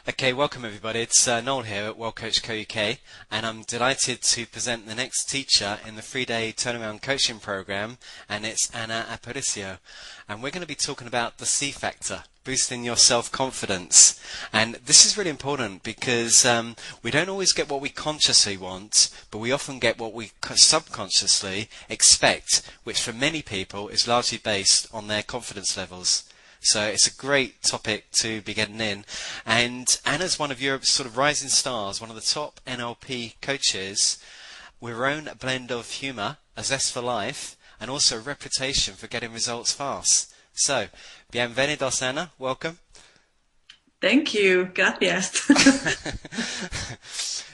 Okay, welcome everybody. It's Noel here at Well Coach Co UK, and I'm delighted to present the next teacher in the 3-day turnaround coaching program, and it's Anna Aparicio. And we're going to be talking about the C factor, boosting your self-confidence. And this is really important because we don't always get what we consciously want, but we often get what we subconsciously expect, which for many people is largely based on their confidence levels. So it's a great topic to be getting in. And Anna's one of Europe's sort of rising stars, one of the top NLP coaches, with her own blend of humour, a zest for life, and also a reputation for getting results fast. So, bienvenidos, Anna. Welcome. Thank you. Gracias.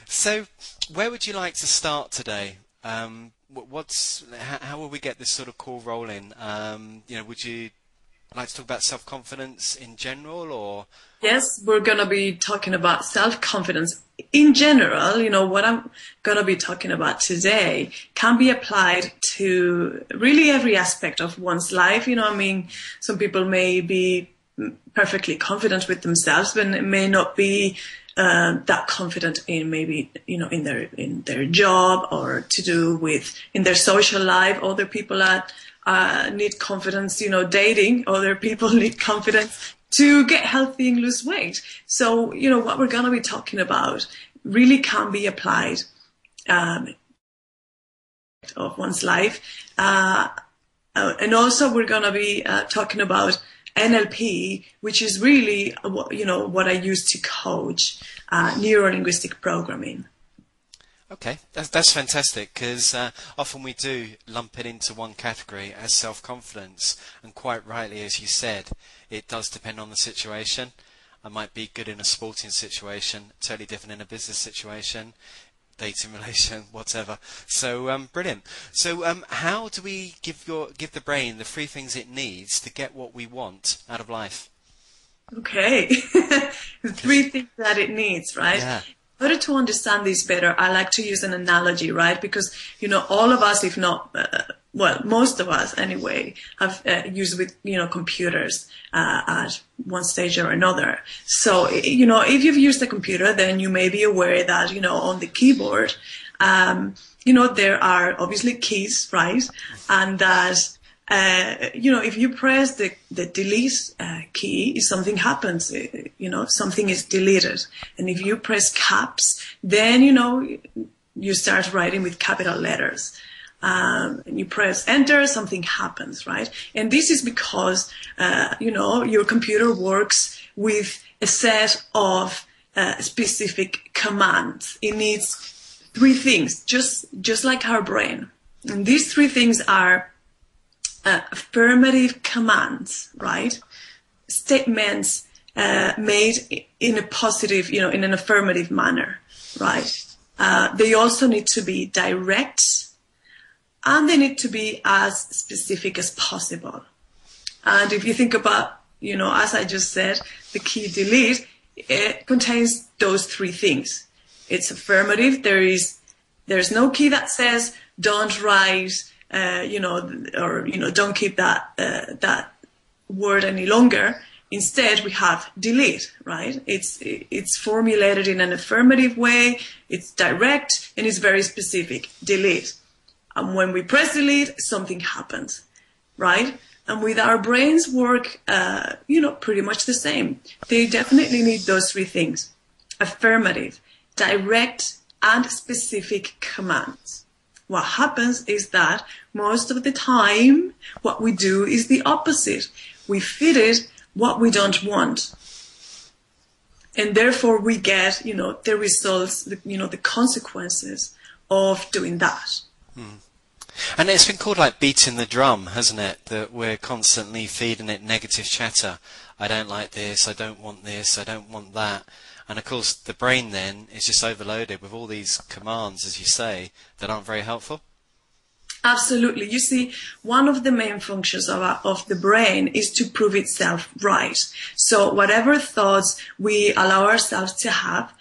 So, where would you like to start today? How will we get this sort of call rolling? Would you like to talk about self-confidence in general, or? Yes, we're going to be talking about self-confidence in general. What I'm going to be talking about today can be applied to really every aspect of one's life. Some people may be perfectly confident with themselves, but may not be that confident in maybe, in their job, or to do with in their social life. Other people need confidence, dating. Other people need confidence to get healthy and lose weight. So, what we're going to be talking about really can be applied of one's life. And also we're going to be talking about NLP, which is really, what I use to coach neuro-linguistic programming. Okay, that's fantastic, because often we do lump it into one category as self-confidence, and quite rightly, as you said, it does depend on the situation. I might be good in a sporting situation, totally different in a business situation, dating relation, whatever. So brilliant. So how do we give the brain the 3 things it needs to get what we want out of life? Okay, 3 things that it needs, right? Yeah. In order to understand this better, I like to use an analogy, right? Because, all of us, if not, most of us anyway, have used with, computers at one stage or another. So, if you've used a computer, then you may be aware that, on the keyboard, there are obviously keys, right? And that, if you press the delete key, something happens, something is deleted. And if you press caps, then, you start writing with capital letters. And you press enter, something happens, right? And this is because, your computer works with a set of specific commands. It needs 3 things, just like our brain. And these 3 things are affirmative commands, right? Statements made in a positive, in an affirmative manner, right? They also need to be direct, and they need to be as specific as possible. And if you think about, as I just said, the key delete, it contains those 3 things. It's affirmative. There's no key that says don't write, don't keep that word any longer. Instead, we have delete, right? It's formulated in an affirmative way. It's direct, and it's very specific. Delete. And when we press delete, something happens, right? And with our brains work, pretty much the same. They definitely need those 3 things: affirmative, direct, and specific commands. What happens is that most of the time, what we do is the opposite. We feed it what we don't want. And therefore we get, the results, the consequences of doing that. And it's been called like beating the drum, hasn't it? That we're constantly feeding it negative chatter. I don't like this, I don't want this, I don't want that. And of course the brain then is just overloaded with all these commands, as you say, that aren't very helpful. Absolutely. You see, one of the main functions of the brain is to prove itself right. So whatever thoughts we allow ourselves to have,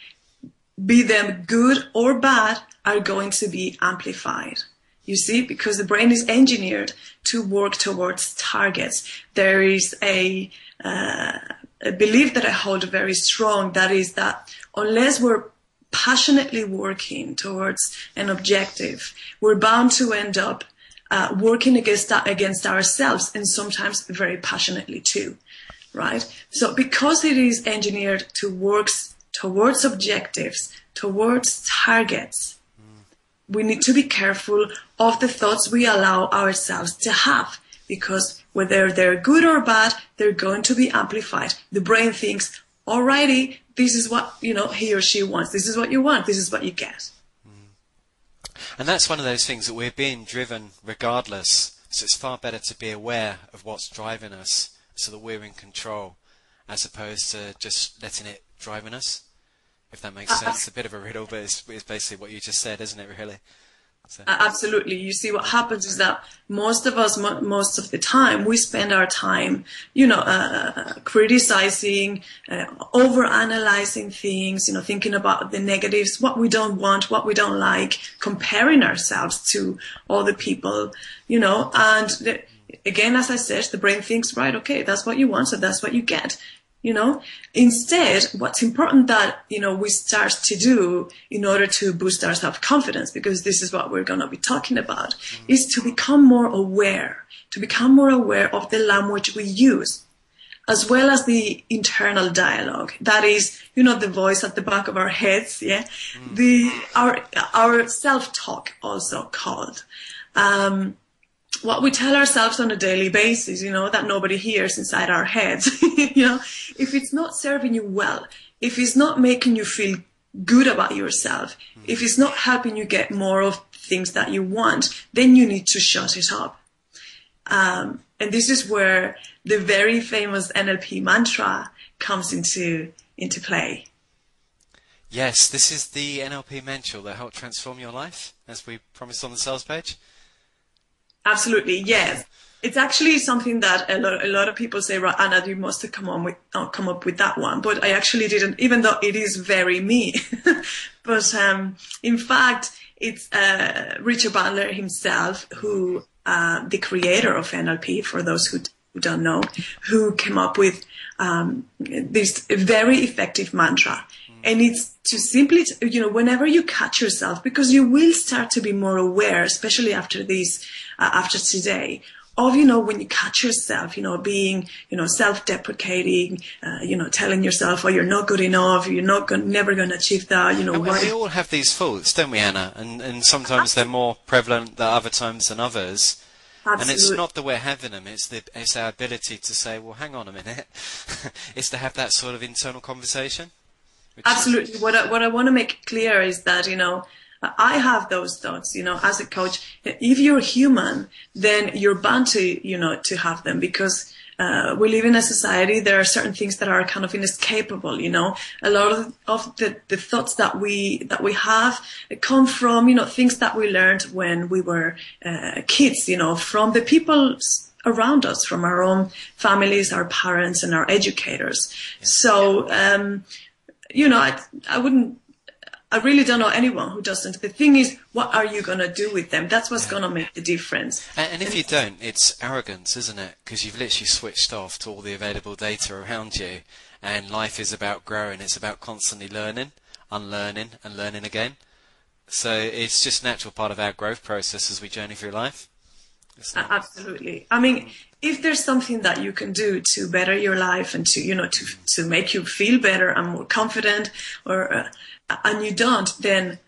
be them good or bad, are going to be amplified. You see, because the brain is engineered to work towards targets. There is a a belief that I hold very strong, that is that unless we're passionately working towards an objective, we're bound to end up working against ourselves, and sometimes very passionately too, right? So because it is engineered to work towards objectives, towards targets, we need to be careful of the thoughts we allow ourselves to have, because whether they're good or bad, they're going to be amplified. The brain thinks, alrighty, this is what, he or she wants. This is what you want. This is what you get. And that's one of those things that we're being driven regardless. So it's far better to be aware of what's driving us so that we're in control, as opposed to just letting it driving us. If that makes sense. A bit of a riddle, but it's basically what you just said, isn't it, really? So. Absolutely. You see, what happens is that most of us, most of the time, we spend our time, criticizing, over-analyzing things, thinking about the negatives, what we don't want, what we don't like, comparing ourselves to other people, and again, as I said, the brain thinks, right, okay, that's what you want, so that's what you get. Instead, what's important that, we start to do in order to boost our self-confidence, because this is what we're going to be talking about, is to become more aware of the language we use, as well as the internal dialogue. That is, the voice at the back of our heads, yeah? Our self-talk, also called. What we tell ourselves on a daily basis, that nobody hears inside our heads, if it's not serving you well, if it's not making you feel good about yourself, if it's not helping you get more of things that you want, then you need to shut it up. And this is where the very famous NLP mantra comes into play. Yes, this is the NLP mantra that helped transform your life, as we promised on the sales page. Absolutely, yes. It's actually something that a lot of people say, right, Anna, you must have come up with that one. But I actually didn't, even though it is very me. But in fact, it's Richard Bandler himself, who the creator of NLP, for those who don't know, who came up with this very effective mantra. And it's to simply, whenever you catch yourself, because you will start to be more aware, especially after this, after today, of, when you catch yourself, being, self-deprecating, telling yourself, oh, you're not good enough, you're never going to achieve that, And we all have these faults, don't we, Anna? And sometimes they're more prevalent at other times than others. Absolutely. And it's not that we're having them, it's our ability to say, well, hang on a minute. It's to have that sort of internal conversation. Absolutely. What I want to make clear is that, I have those thoughts, as a coach. If you're human, then you're bound to, to have them, because we live in a society. There are certain things that are kind of inescapable, A lot of the thoughts that we have come from, things that we learned when we were kids, from the people around us, from our own families, our parents, and our educators. Yeah. So, I really don't know anyone who doesn't. The thing is, what are you going to do with them? That's what's going to make the difference. And if you don't, it's arrogance, isn't it? Because you've literally switched off to all the available data around you. And life is about growing. It's about constantly learning, unlearning, and learning again. So it's just a natural part of our growth process as we journey through life. Absolutely. I mean, if there's something that you can do to better your life and to, to make you feel better and more confident, or and you don't, then,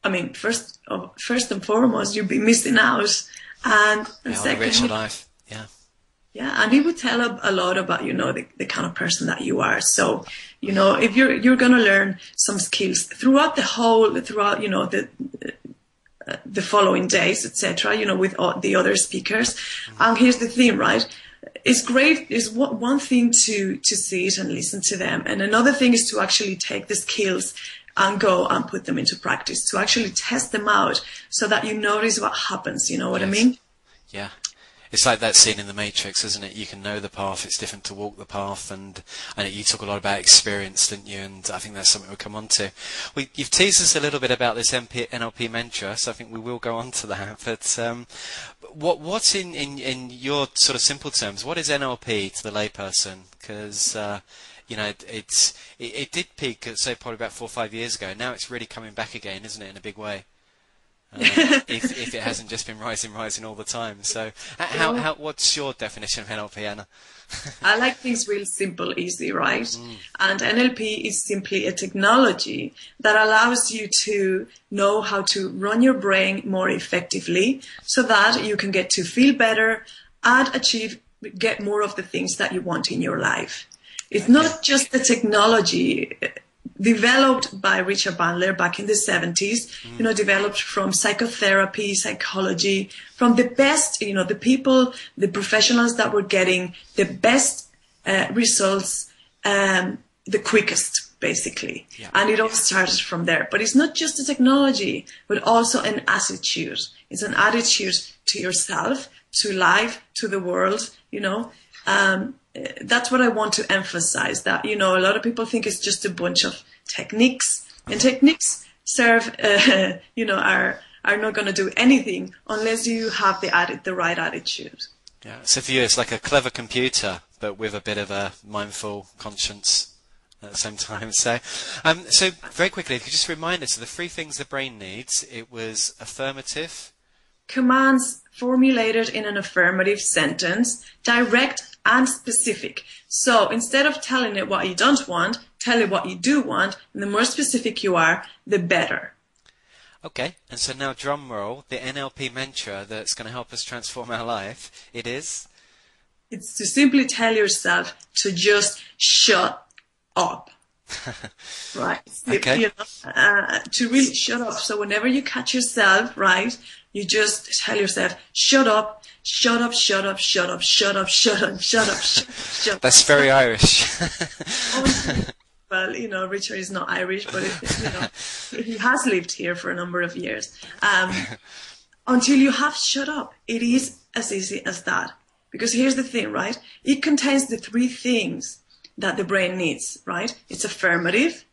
I mean, first and foremost, you'll be missing out. And second, richer life. Yeah, and it would tell a lot about, the kind of person that you are. So, if you're going to learn some skills throughout, the following days, etc., with all the other speakers. And here's the thing, right? It's great. It's one thing to see it and listen to them. And another thing is to actually take the skills and go and put them into practice, to actually test them out so that you notice what happens. You know what I mean? Yeah. It's like that scene in The Matrix, isn't it? You can know the path, it's different to walk the path, and I know you talk a lot about experience, didn't you? And I think that's something we'll come on to. You've teased us a little bit about this NLP mantra, so I think we will go on to that. But what's in your sort of simple terms, what is NLP to the layperson? Because You know, it did peak at, say, probably about 4 or 5 years ago. Now it's really coming back again, isn't it, in a big way? If it hasn't just been rising all the time. So, what's your definition of NLP, Anna? I like things real simple, easy, right? And NLP is simply a technology that allows you to know how to run your brain more effectively so that you can get to feel better and get more of the things that you want in your life. It's not just the technology developed by Richard Bandler back in the 70s, developed from psychotherapy, psychology, from the best, the people, the professionals that were getting the best results, the quickest, basically. Yeah. And it all started from there. But it's not just the technology, but also an attitude. It's an attitude to yourself, to life, to the world, That's what I want to emphasize, that, a lot of people think it's just a bunch of techniques, and techniques serve, are not going to do anything unless you have the right attitude. Yeah. So for you, it's like a clever computer, but with a bit of a mindful conscience at the same time. So very quickly, if you could just remind us of the 3 things the brain needs. It was affirmative, commands formulated in an affirmative sentence, direct and specific. So instead of telling it what you don't want, tell it what you do want, and the more specific you are, the better. Okay, and so now drum roll, the NLP mantra that's going to help us transform our life, it is? It's to simply tell yourself to just shut up. Right? Okay. To really shut up. So whenever you catch yourself, right, you just tell yourself, shut up, shut up, shut up, shut up, shut up, shut up, shut up, shut up. That's very Irish. Well, Richard is not Irish, but he has lived here for a number of years. Until you have shut up, it is as easy as that. Because here's the thing, right? It contains the 3 things that the brain needs, right? It's affirmative,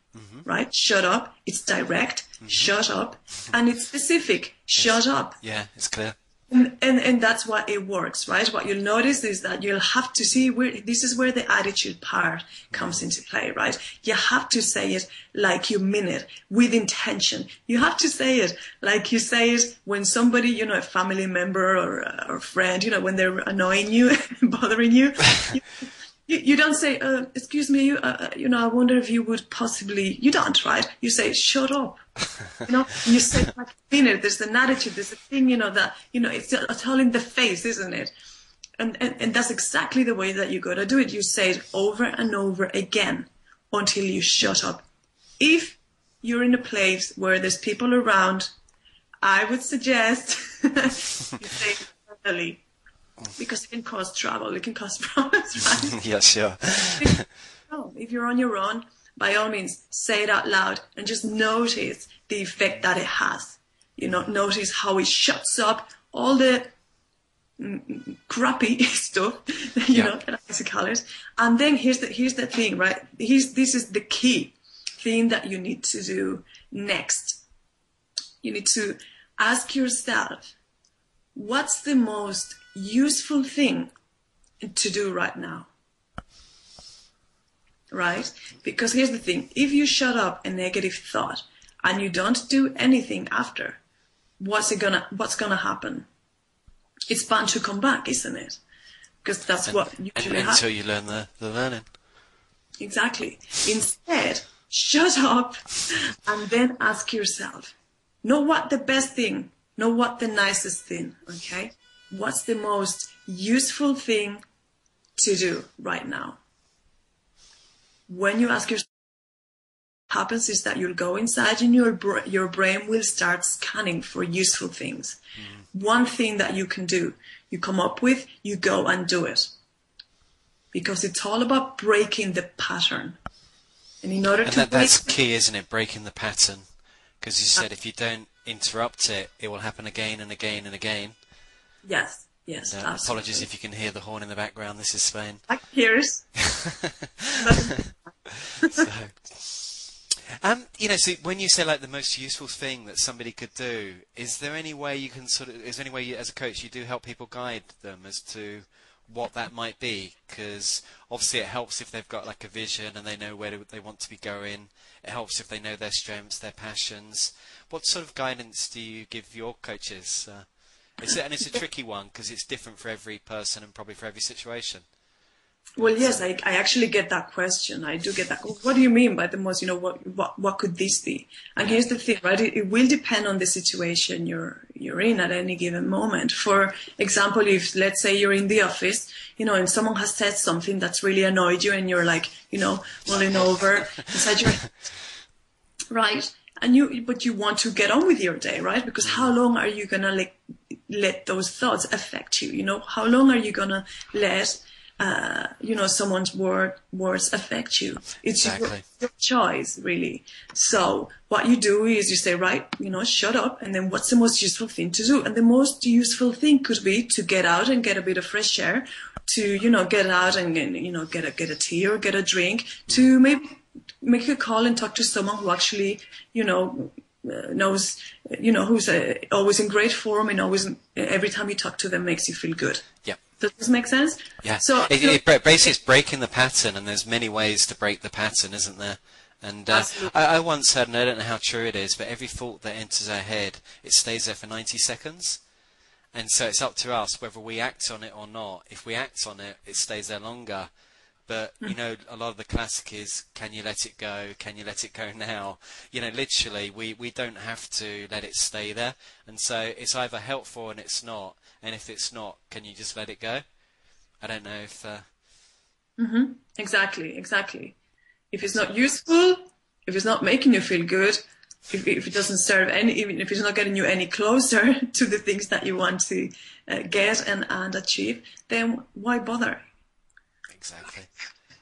right? Shut up. It's direct. Shut up. And it's specific. Shut up. Yeah, it's clear. And that's why it works, right? What you'll notice is that you'll have to see this is where the attitude part comes into play, right? You have to say it like you mean it, with intention. You have to say it like you say it when somebody, a family member or friend, when they're annoying you, bothering you. You don't say, excuse me, I wonder if you would possibly, you don't, right? You say, shut up. You say, like, you mean it. There's an attitude, there's a thing, that, it's all in the face, isn't it? And that's exactly the way that you got to do it. You say it over and over again until you shut up. If you're in a place where there's people around, I would suggest you say it verbally. Because it can cause trouble, it can cause problems, right? Yeah, sure. If you're on your own, by all means, say it out loud and just notice the effect that it has. Notice how it shuts up all the crappy stuff, that I like to call it. And then here's the thing, right? This is the key thing that you need to do next. You need to ask yourself, what's the most useful thing to do right now? Right? Because here's the thing. If you shut up a negative thought and you don't do anything after, what's gonna happen? It's bound to come back, isn't it? Because that's what usually happens. Until you learn the learning. Exactly. Instead, shut up and then ask yourself, not what the best thing, not what the nicest thing, okay? What's the most useful thing to do right now? When you ask yourself, what happens is that you'll go inside and your brain will start scanning for useful things. One thing that you can do, you come up with, you go and do it. Because it's all about breaking the pattern. And in order to that's key, isn't it? Breaking the pattern. Because you said if you don't interrupt it, it will happen again and again and again. Yes, absolutely. Apologies if you can hear the horn in the background. This is Spain. I can hear it. So when you say like the most useful thing that somebody could do, is there any way you can as a coach, you do help people guide them as to what that might be? Because obviously it helps if they've got like a vision and they know where they want to be going. It helps if they know their strengths, their passions. What sort of guidance do you give your coaches? And it's a tricky one because it's different for every person and probably for every situation. Well, yes, I actually get that question. I do get that. What do you mean by the most, what could this be? And here's the thing, right? It will depend on the situation you're in at any given moment. For example, if let's say you're in the office, and someone has said something that's really annoyed you and you're like, rolling over inside your, right? But you want to get on with your day, right? Because how long are you going to let those thoughts affect you? How long are you going to let someone's words affect you? It's exactly. your choice, really. So what you do is you say, right, shut up. And then what's the most useful thing to do? And the most useful thing could be to get out and get a bit of fresh air, to, get out and, get a tea or get a drink, to maybe make a call and talk to someone who actually, knows, who's always in great form and always, every time you talk to them makes you feel good. Yeah. Does this make sense? Yeah. So basically, it's breaking the pattern, and there's many ways to break the pattern, isn't there? And I once heard, and I don't know how true it is, but every thought that enters our head, it stays there for 90 seconds. And so it's up to us whether we act on it or not. If we act on it, it stays there longer. But, a lot of the classic is, can you let it go? Can you let it go now? Literally, we don't have to let it stay there. And so it's either helpful and it's not. And if it's not, can you just let it go? I don't know if... Exactly. If it's not useful, if it's not making you feel good, if it doesn't serve even if it's not getting you any closer to the things that you want to get and achieve, then why bother? Exactly.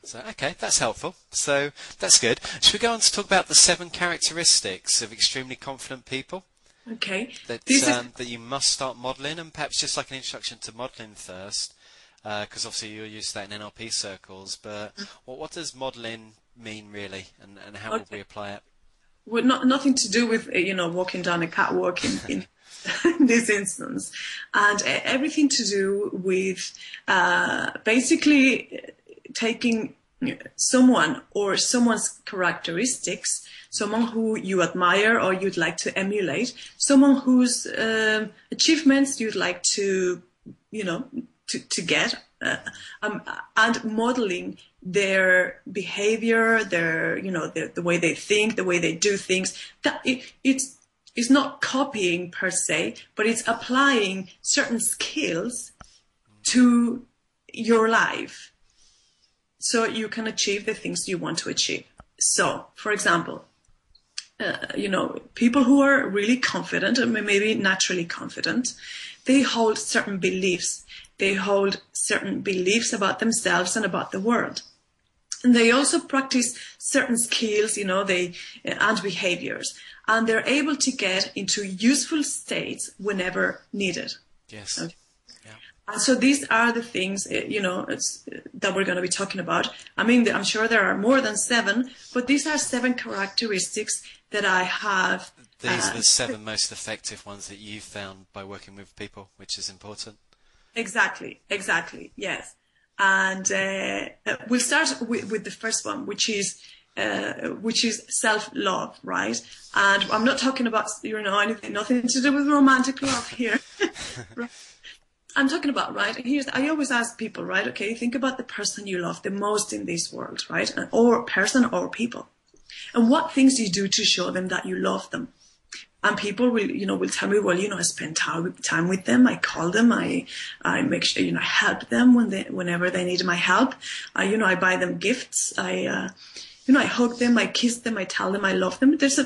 So, okay, that's helpful. So, that's good. Should we go on to talk about the 7 characteristics of extremely confident people? Okay. That you must start modelling, and perhaps just like an introduction to modelling first, because obviously you're used to that in NLP circles, but what does modelling mean really, and how would we apply it? Well, nothing to do with, walking down a catwalk in this instance, and everything to do with basically taking someone or someone's characteristics, someone who you admire or you'd like to emulate, someone whose achievements you'd like to, to get, and modeling their behavior, their, the way they think, the way they do things. That it's not copying per se, but it's applying certain skills to your life so you can achieve the things you want to achieve. So, for example, people who are really confident, or maybe naturally confident, they hold certain beliefs. They hold certain beliefs about themselves and about the world. And they also practice certain skills, and behaviors. And they're able to get into useful states whenever needed. Yes. Okay. Yeah. And so these are the things, that we're going to be talking about. I mean, I'm sure there are more than 7, but these are 7 characteristics that I have. These are the 7 most effective ones that you've found by working with people, which is important. Exactly. Yes. And we'll start with the first one, which is self-love, right? And I'm not talking about, nothing to do with romantic love here. Right? I'm talking about, right? I always ask people, right? Okay, think about the person you love the most in this world, right? Or person or people. And what things do you do to show them that you love them? And people will tell me, well, I spend time with them. I call them. I make sure, I help them whenever they need my help. I buy them gifts. I hug them. I kiss them. I tell them I love them. There's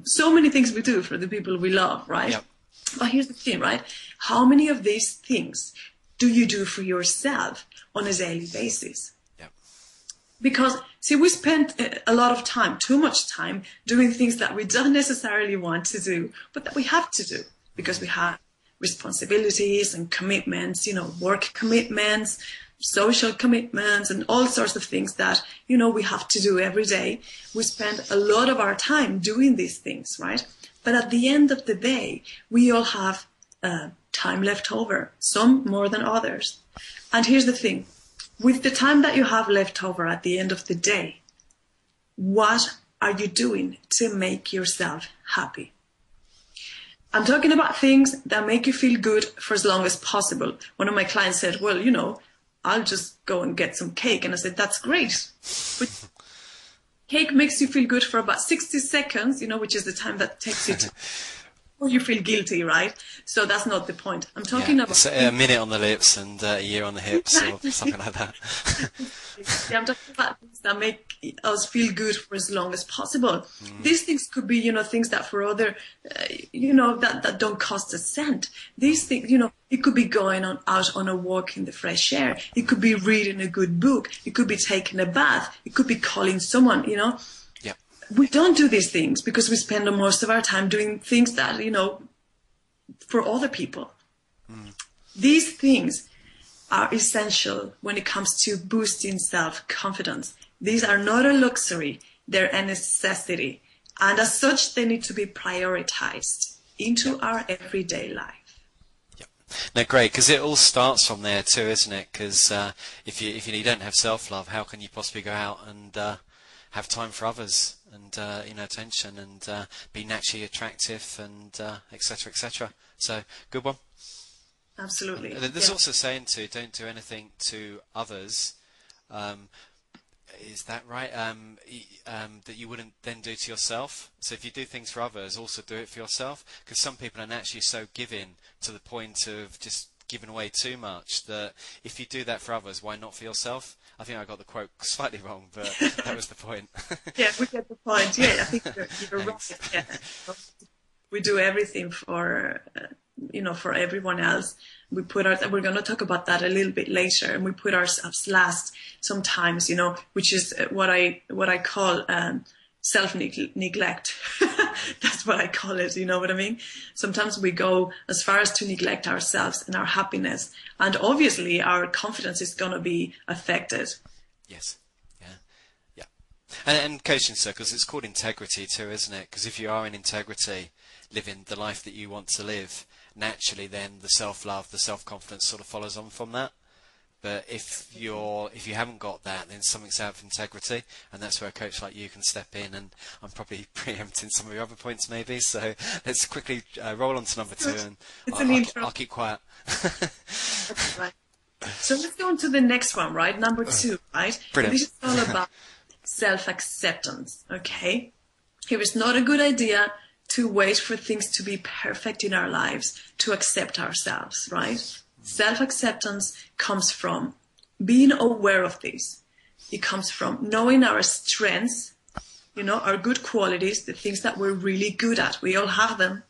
so many things we do for the people we love, right? Yep. But here's the thing, right? How many of these things do you do for yourself on a daily basis? Yep. Because, see, we spend a lot of time, too much time, doing things that we don't necessarily want to do, but that we have to do because we have responsibilities and commitments, work commitments, social commitments, and all sorts of things that, we have to do every day. We spend a lot of our time doing these things, right? But at the end of the day, we all have time left over, some more than others. And here's the thing. With the time that you have left over at the end of the day, what are you doing to make yourself happy? I'm talking about things that make you feel good for as long as possible. One of my clients said, well, you know, I'll just go and get some cake. And I said, that's great. But cake makes you feel good for about 60 seconds, you know, which is the time that takes you to, or you feel guilty, right? So that's not the point. I'm talking about... It's a minute on the lips and a year on the hips, exactly. Or something like that. Yeah, I'm talking about things that make us feel good for as long as possible. These things could be, you know, things that for other, you know, that don't cost a cent. These things, you know, it could be going out on a walk in the fresh air. It could be reading a good book. It could be taking a bath. It could be calling someone, you know. Yeah. We don't do these things because we spend most of our time doing things that, you know, for other people. These things are essential when it comes to boosting self-confidence. These are not a luxury, they're a necessity. And as such, they need to be prioritized into our everyday life. Yep. No, great, because it all starts from there too, isn't it? Because if you don't have self-love, how can you possibly go out and have time for others and you know, attention and be naturally attractive and etc. etc. So, good one. Absolutely. There's also saying to don't do anything to others. Is that right? That you wouldn't then do to yourself. So if you do things for others, also do it for yourself. Because some people are naturally so giving to the point of just giving away too much that if you do that for others, why not for yourself? I think I got the quote slightly wrong, but that was the point. Yeah, we get the point. Yeah, I think you're right. Yeah. We do everything for, you know, for everyone else. We're going to talk about that a little bit later, and we put ourselves last sometimes, you know, which is what I call self-neglect. That's what I call it, you know what I mean? Sometimes we go as far as to neglect ourselves and our happiness, and obviously our confidence is going to be affected. Yes. Yeah. And coaching circles, it's called integrity too, isn't it? Because if you are in integrity, living the life that you want to live, naturally then the self-love, the self-confidence sort of follows on from that. But if you haven't got that, then something's out of integrity, and that's where a coach like you can step in. And I'm probably preempting some of your other points maybe, so let's quickly roll on to number 2, and I'll keep quiet. That's right. So let's go on to the next one, right? Number 2, right? Brilliant. This is all about self-acceptance, okay? It is not a good idea to wait for things to be perfect in our lives to accept ourselves, right? Self-acceptance comes from being aware of this. It comes from knowing our strengths, you know, our good qualities, the things that we're really good at. We all have them.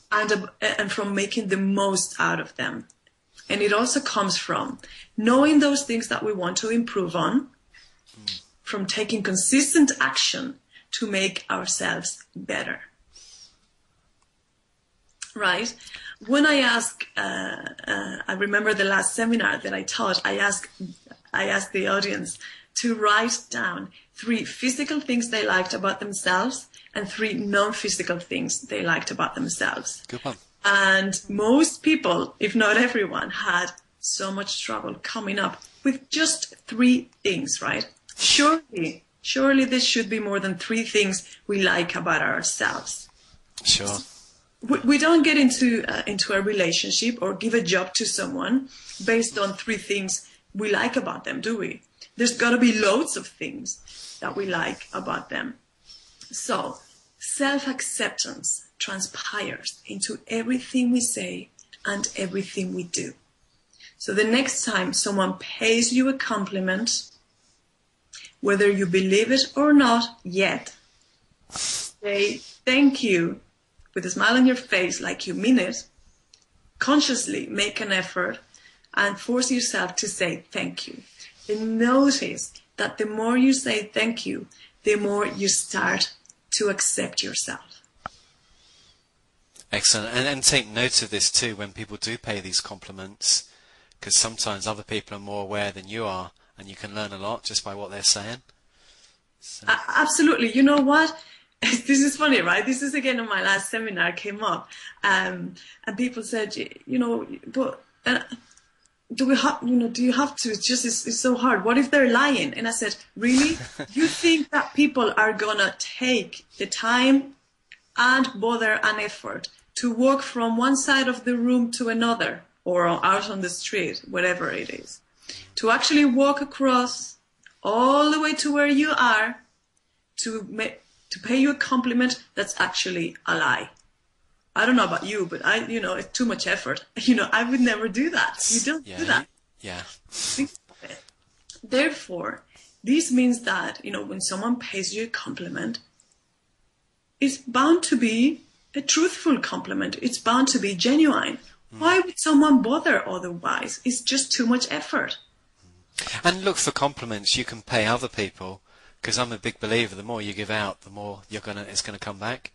And from making the most out of them. And it also comes from knowing those things that we want to improve on, from taking consistent action to make ourselves better. Right? When I ask, I remember the last seminar that I taught, I asked the audience to write down 3 physical things they liked about themselves and 3 non-physical things they liked about themselves. Good one. And most people, if not everyone, had so much trouble coming up with just 3 things, right? Surely there should be more than 3 things we like about ourselves. Sure. We don't get into a relationship or give a job to someone based on 3 things we like about them, do we? There's got to be loads of things that we like about them. So self-acceptance transpires into everything we say and everything we do. So the next time someone pays you a compliment, whether you believe it or not yet, say thank you with a smile on your face like you mean it. Consciously make an effort and force yourself to say thank you. And notice that the more you say thank you, the more you start to accept yourself. Excellent. And take note of this too when people do pay these compliments, because sometimes other people are more aware than you are, and you can learn a lot just by what they're saying. So. Absolutely. You know what? This is funny, right? This is again in my last seminar came up, and people said, you know, but do you have to? It's so hard. What if they're lying? And I said, really? You think that people are gonna take the time and bother and effort to walk from one side of the room to another, or out on the street, whatever it is, to actually walk across all the way to where you are to pay you a compliment that's actually a lie? I don't know about you, but it's too much effort. I would never do that. You don't do that. Yeah. Therefore, this means that, when someone pays you a compliment, it's bound to be a truthful compliment. It's bound to be genuine. Why would someone bother otherwise? It's just too much effort. And look, for compliments, you can pay other people, because I'm a big believer, the more you give out, the more it's going to come back.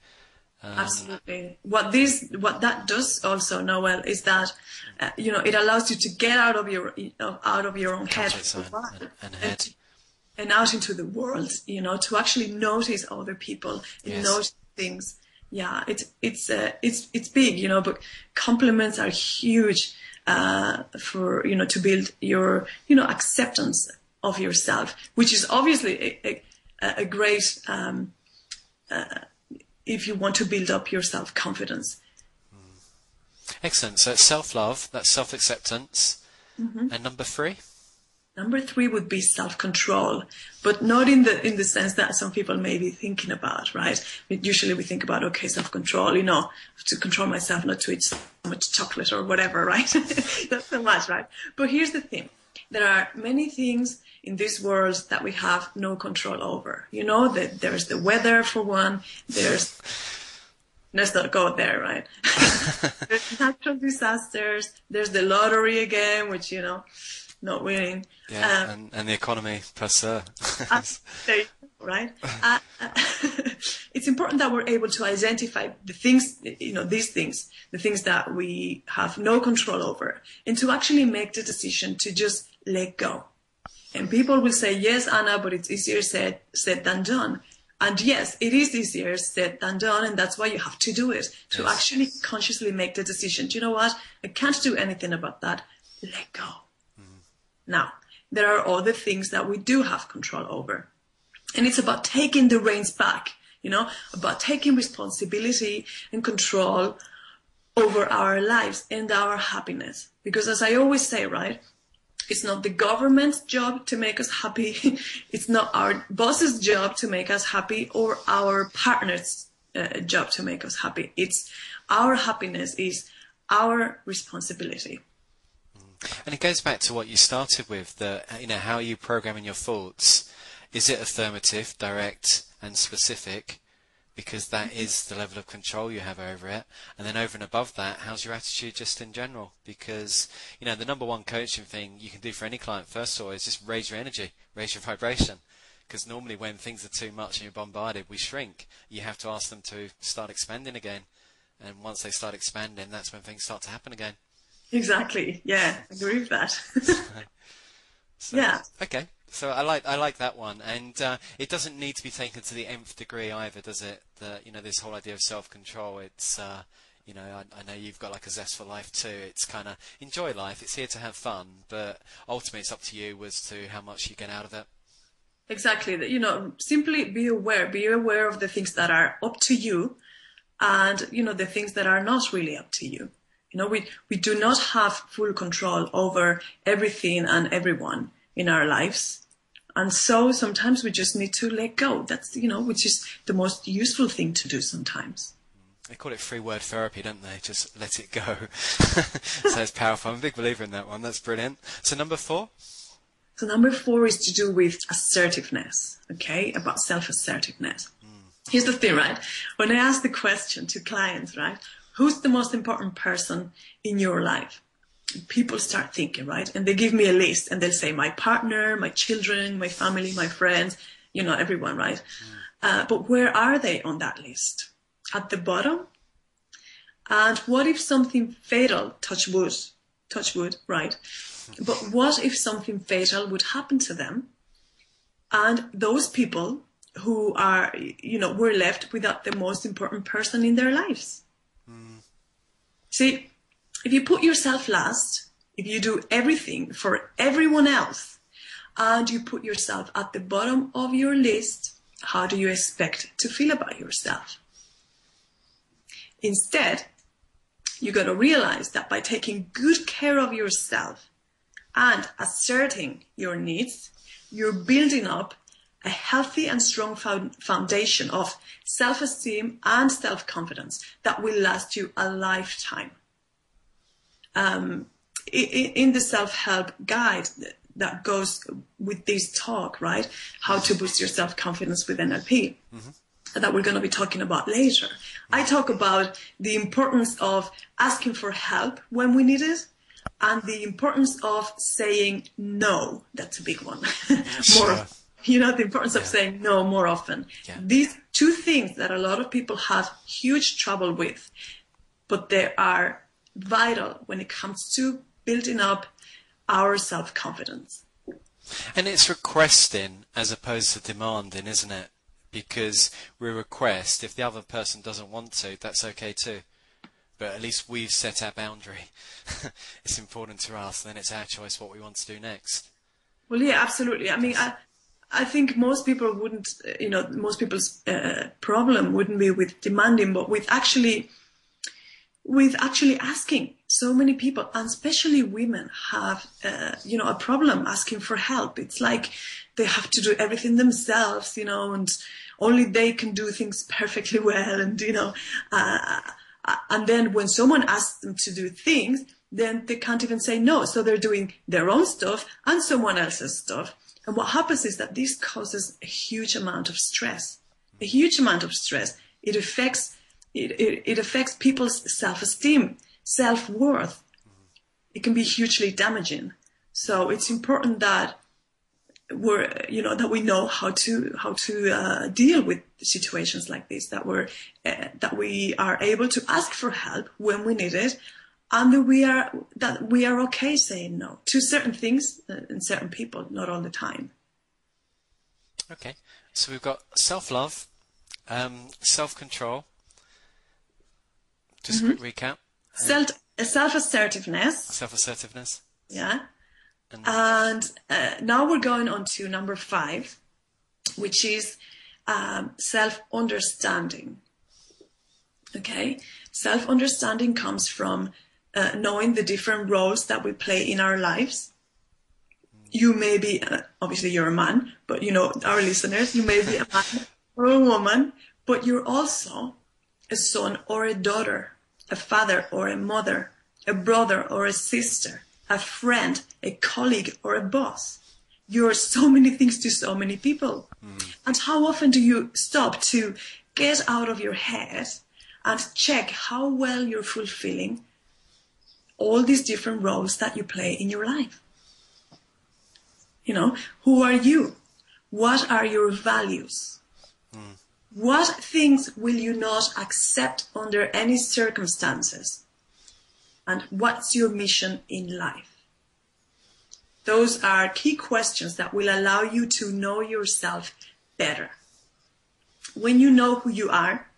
Absolutely. What that does also, Noel, is that it allows you to get out of your own head and out into the world. To actually notice other people and notice things. Yeah, it's big. But compliments are huge for to build your acceptance of yourself, which is obviously a great. If you want to build up your self-confidence. Excellent. So it's self-love, that's self-acceptance. Mm-hmm. And number 3? Number 3 would be self-control, but not in the sense that some people may be thinking about, right? Usually we think about, okay, self-control, to control myself not to eat so much chocolate or whatever, right? Not so much, right? But here's the thing. There are many things in this world that we have no control over. That there's the weather for one. Let's not go there, right? There's natural disasters. There's the lottery again, which, not winning. Yeah, and the economy per se. Right? It's important that we're able to identify the things, these things, the things that we have no control over, and to actually make the decision to just let go. And people will say, yes, Anna, but it's easier said than done. And yes, it is easier said than done, and that's why you have to do it, to actually consciously make the decision. Do you know what? I can't do anything about that. Let go. Mm-hmm. Now, there are other things that we do have control over. And it's about taking the reins back, about taking responsibility and control over our lives and our happiness. Because as I always say, right, it's not the government's job to make us happy. It's not our boss's job to make us happy, or our partner's job to make us happy. It's our happiness is our responsibility. And it goes back to what you started with, how are you programming your thoughts? Is it affirmative, direct and specific? Because that is the level of control you have over it. And then over and above that, how's your attitude just in general? Because, the number one coaching thing you can do for any client, first of all, is just raise your energy, raise your vibration. Because normally when things are too much and you're bombarded, we shrink. You have to ask them to start expanding again. And once they start expanding, that's when things start to happen again. Exactly. Yeah, I agree with that. Yeah. Okay. So I like that one, and it doesn't need to be taken to the nth degree either, does it? This whole idea of self-control. It's I know you've got like a zest for life too. It's kind of enjoy life. It's here to have fun, but ultimately it's up to you as to how much you get out of it. Exactly. Simply be aware. Be aware of the things that are up to you, and the things that are not really up to you. We do not have full control over everything and everyone in our lives. And so sometimes we just need to let go. That's, which is the most useful thing to do sometimes. They call it free word therapy, don't they? Just let it go. So it's powerful. I'm a big believer in that one. That's brilliant. So number 4? So number 4 is to do with assertiveness, okay? About self-assertiveness. Here's the thing, right? When I ask the question to clients, right? Who's the most important person in your life? People start thinking, right? And they give me a list and they'll say my partner, my children, my family, my friends, everyone, right? But where are they on that list? At the bottom? And what if something fatal, touch wood, right? But what if something fatal would happen to them? And those people who are, were left without the most important person in their lives. See, if you put yourself last, if you do everything for everyone else and you put yourself at the bottom of your list, how do you expect to feel about yourself? Instead, you got to realize that by taking good care of yourself and asserting your needs, you're building up a healthy and strong foundation of self-esteem and self-confidence that will last you a lifetime. In the self-help guide that goes with this talk, right? How to boost your self-confidence with NLP, that we're going to be talking about later. I talk about the importance of asking for help when we need it, and the importance of saying no. That's a big one. Sure. The importance of saying no more often. Yeah. These two things that a lot of people have huge trouble with, but they are vital when it comes to building up our self-confidence. And it's requesting as opposed to demanding, isn't it? Because we request, if the other person doesn't want to, that's okay too. But at least we've set our boundary. It's important to us, and then it's our choice what we want to do next. Well, yeah, absolutely. I mean, I think most people wouldn't, most people's problem wouldn't be with demanding, but with actually asking. So many people, and especially women, have, a problem asking for help. It's like they have to do everything themselves, and only they can do things perfectly well. And, and then when someone asks them to do things, then they can't even say no. So they're doing their own stuff and someone else's stuff. And what happens is that this causes a huge amount of stress. A huge amount of stress. It affects people's self-esteem, self-worth. It can be hugely damaging. So it's important that we know how to deal with situations like this, that we are able to ask for help when we need it, and that we are okay saying no to certain things and certain people, not all the time. Okay, so we've got self-love, self-control. Just a quick recap. Self-assertiveness. Self-assertiveness. Yeah. And now we're going on to number 5, which is self-understanding. Okay? Self-understanding comes from knowing the different roles that we play in our lives. You may be, obviously you're a man, but our listeners, you may be a man or a woman, but you're also a son or a daughter, a father or a mother, a brother or a sister, a friend, a colleague, or a boss. You're so many things to so many people. And how often do you stop to get out of your head and check how well you're fulfilling all these different roles that you play in your life? Who are you? What are your values? What things will you not accept under any circumstances? And what's your mission in life? Those are key questions that will allow you to know yourself better. When you know who you are,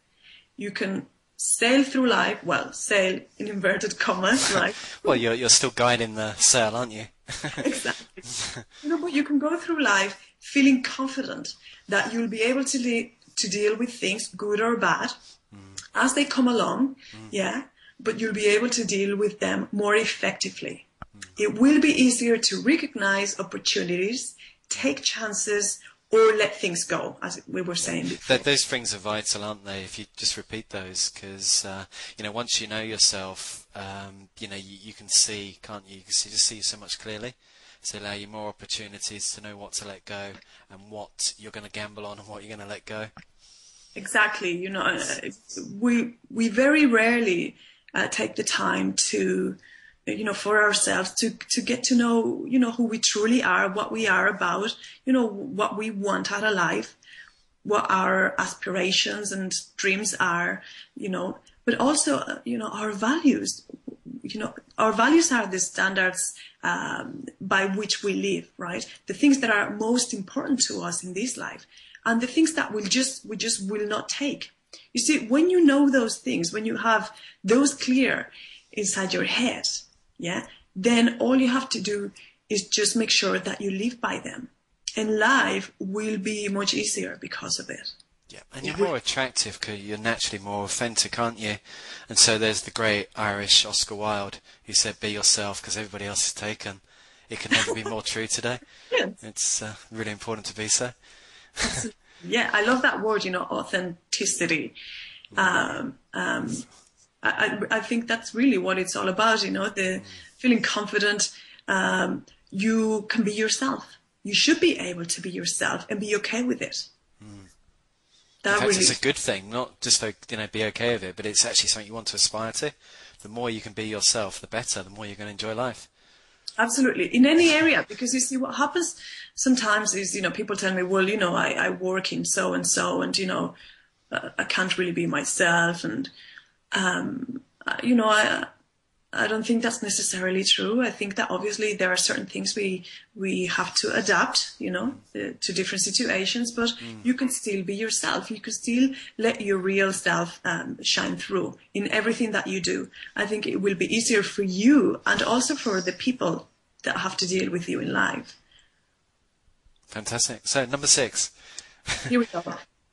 you can sail through life. Well, sail in inverted commas, right? Well, you're still guiding the sail, aren't you? Exactly. But you can go through life feeling confident that you'll be able to deal with things, good or bad, as they come along. Yeah. But you'll be able to deal with them more effectively. It will be easier to recognize opportunities, take chances, or let things go, as we were saying before. Those things are vital, aren't they? If you just repeat those, because once you know yourself, you can see, can't you? You can see so much clearly. So allow you more opportunities to know what to let go and what you're going to gamble on and what you're going to let go. Exactly. We very rarely take the time to, for ourselves to get to know, who we truly are, what we are about, what we want out of life, what our aspirations and dreams are, but also, our values. Our values are the standards by which we live, right? The things that are most important to us in this life, and the things that we just will not take. You see, when you know those things, when you have those clear inside your head, yeah, then all you have to do is just make sure that you live by them. And life will be much easier because of it. Yeah, and you're more attractive because you're naturally more authentic, aren't you? And so there's the great Irish Oscar Wilde who said, be yourself because everybody else is taken. It can never be more true today. Yes. It's really important to be so. Yeah, I love that word, authenticity. I think that's really what it's all about, the feeling confident. You can be yourself. You should be able to be yourself and be okay with it. In fact, it's a good thing, not just for, be okay with it, but it's actually something you want to aspire to. The more you can be yourself, the better, the more you're going to enjoy life. Absolutely. In any area, because you see what happens sometimes is, people tell me, well, I work in so-and-so and, I can't really be myself. And, I don't think that's necessarily true. I think that obviously there are certain things we have to adapt, to different situations, but you can still be yourself. You can still let your real self shine through in everything that you do. I think it will be easier for you and also for the people that have to deal with you in life. Fantastic. So number 6. Here we go.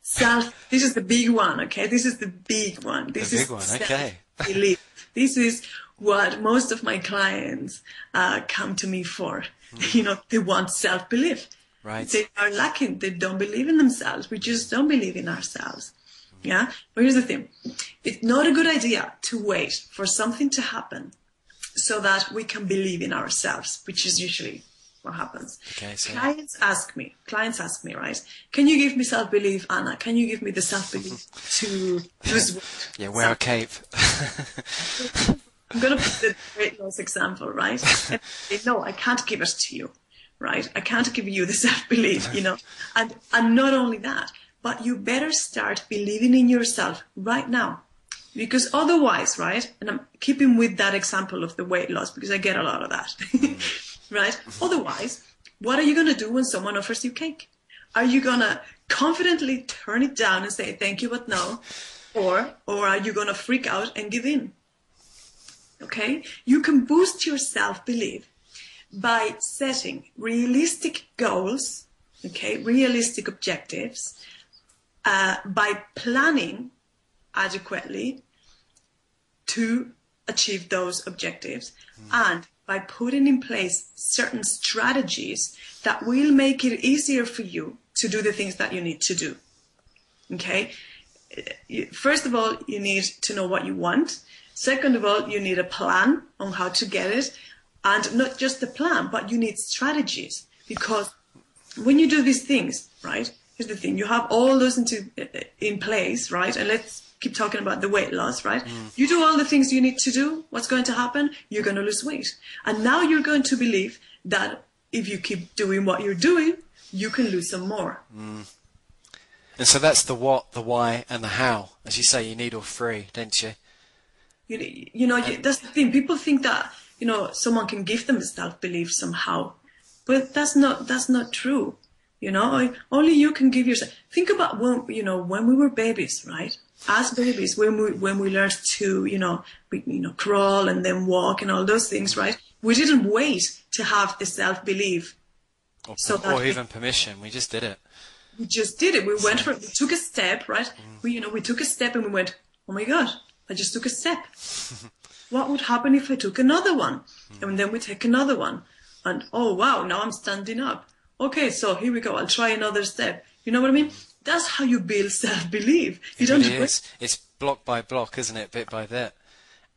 Self. This is the big one, okay? This is the big one. This is okay. Belief. This is what most of my clients come to me for. They want self-belief. Right. They are lacking. They don't believe in themselves. We just don't believe in ourselves. Yeah? But here's the thing. It's not a good idea to wait for something to happen so that we can believe in ourselves, which is usually what happens. Okay, so Clients ask me, right? Can you give me self-belief, Anna? Can you give me the self-belief to lose weight? Yeah, wear a cape. I'm going to put the weight loss example, right? And no, I can't give it to you, right? I can't give you the self-belief, And not only that, but you better start believing in yourself right now. Because otherwise, right? And I'm keeping with that example of the weight loss because I get a lot of that, right? Otherwise, what are you going to do when someone offers you cake? Are you going to confidently turn it down and say, thank you, but no? Or are you going to freak out and give in? Okay? You can boost your self-belief by setting realistic goals, okay? Realistic objectives, by planning adequately to achieve those objectives and by putting in place certain strategies that will make it easier for you to do the things that you need to do. Okay? First of all, you need to know what you want. Second of all, you need a plan on how to get it. And not just a plan, but you need strategies. Because when you do these things, right, here's the thing, you have all those in place, right? And let's keep talking about the weight loss, right? You do all the things you need to do. What's going to happen? You're going to lose weight. And now you're going to believe that if you keep doing what you're doing, you can lose some more. And so that's the what, the why, and the how. As you say, you need all three, don't you? That's the thing. People think that, someone can give them self-belief somehow. But that's not true. Only you can give yourself. Think about when we were babies, right? As babies, when we learned to, crawl and then walk and all those things, right? We didn't wait to have the self-belief. Or even permission. We just did it. We just did it. We took a step, right? We took a step and we went, oh my God, I just took a step. What would happen if I took another one? And then we take another one. And oh wow, now I'm standing up. Okay, so here we go. I'll try another step. You know what I mean? That's how you build self-belief. It really is. It's block by block, isn't it? Bit by bit.